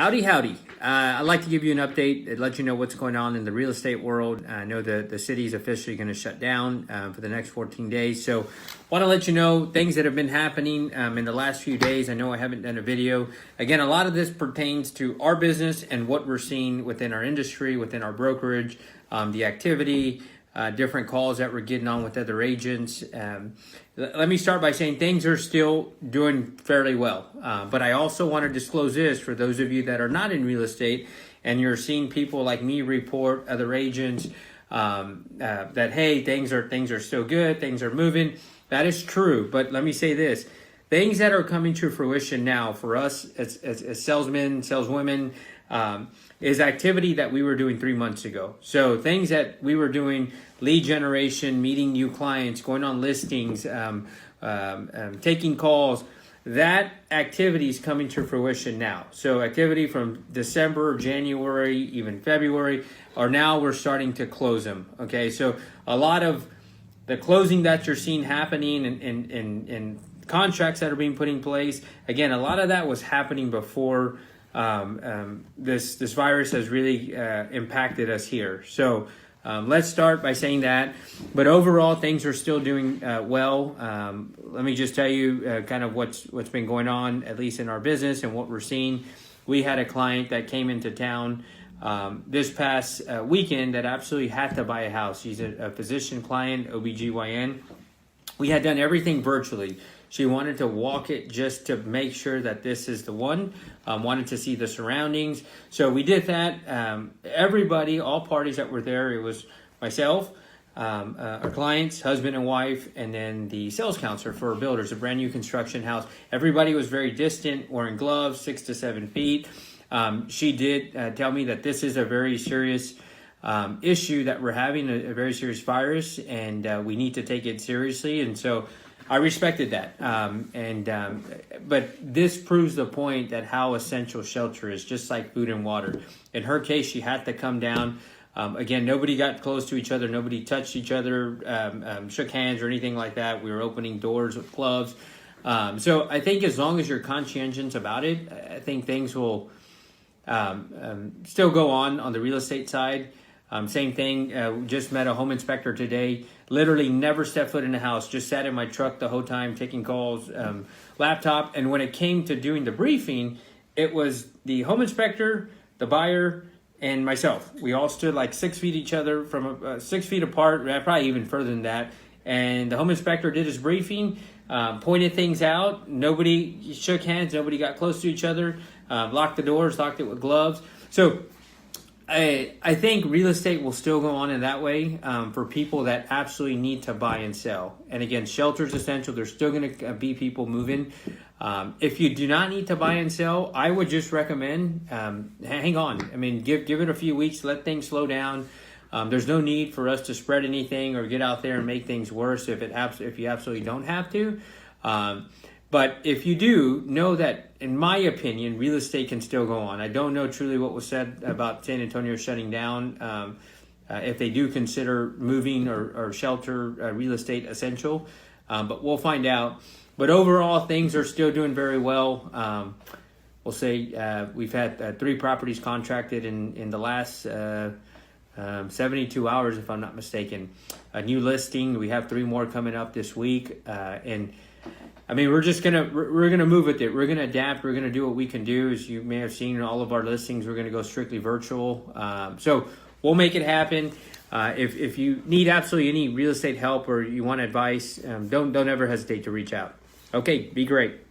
Howdy, howdy. I'd like to give you an update and let you know what's going on in the real estate world. I know the city is officially going to shut down for the next 14 days. So want to let you know things that have been happening in the last few days. I know I haven't done a video. Again, a lot of this pertains to our business and what we're seeing within our industry, within our brokerage, the activity, different calls that we're getting on with other agents. Let me start by saying things are still doing fairly well. But I also want to disclose this for those of you that are not in real estate and you're seeing people like me report, other agents, that, hey, things are still good, things are moving. That is true. But let me say this. Things that are coming to fruition now for us as salesmen, saleswomen, is activity that we were doing 3 months ago. So things that we were doing, lead generation, meeting new clients, going on listings, taking calls, that activity is coming to fruition now. So activity from December, January, even February, or now we're starting to close them. Okay, so a lot of the closing that you're seeing happening and contracts that are being put in place, again, a lot of that was happening before this virus has really impacted us here. So let's start by saying that. But overall, things are still doing well. Let me just tell you kind of what's been going on, at least in our business and what we're seeing. We had a client that came into town this past weekend that absolutely had to buy a house. She's a physician client, OBGYN. We had done everything virtually. She wanted to walk it just to make sure that this is the one, wanted to see the surroundings. So we did that. Everybody, all parties that were there, it was myself, our clients, husband and wife, and then the sales counselor for builders, a brand new construction house. Everybody was very distant, wearing gloves, 6 to 7 feet. She did tell me that this is a very serious issue that we're having, a very serious virus, and we need to take it seriously. And so I respected that. But this proves the point that how essential shelter is, just like food and water. In her case, she had to come down. Again, nobody got close to each other. Nobody touched each other, shook hands or anything like that. We were opening doors with gloves. So I think as long as you're conscientious about it, I think things will still go on the real estate side. Same thing, just met a home inspector today, literally never stepped foot in the house, just sat in my truck the whole time, taking calls, laptop. And when it came to doing the briefing, it was the home inspector, the buyer, and myself. We all stood like 6 feet each other from 6 feet apart, probably even further than that. And the home inspector did his briefing, pointed things out. Nobody shook hands, nobody got close to each other, locked the doors, locked it with gloves. So I think real estate will still go on in that way for people that absolutely need to buy and sell. And again, shelter is essential. There's still going to be people moving. If you do not need to buy and sell, I would just recommend hang on. I mean, give it a few weeks, let things slow down. There's no need for us to spread anything or get out there and make things worse if you absolutely don't have to. But if you do, know that, in my opinion, real estate can still go on. I don't know truly what was said about San Antonio shutting down, if they do consider moving or shelter real estate essential. But we'll find out. But overall, things are still doing very well. We'll say we've had 3 properties contracted in the last 72 hours, if I'm not mistaken. A new listing. We have 3 more coming up this week. And I mean, we're gonna move with it. We're gonna adapt. We're gonna do what we can do. As you may have seen in all of our listings, we're gonna go strictly virtual. So we'll make it happen. If you need absolutely any real estate help or you want advice, don't ever hesitate to reach out. Okay, be great.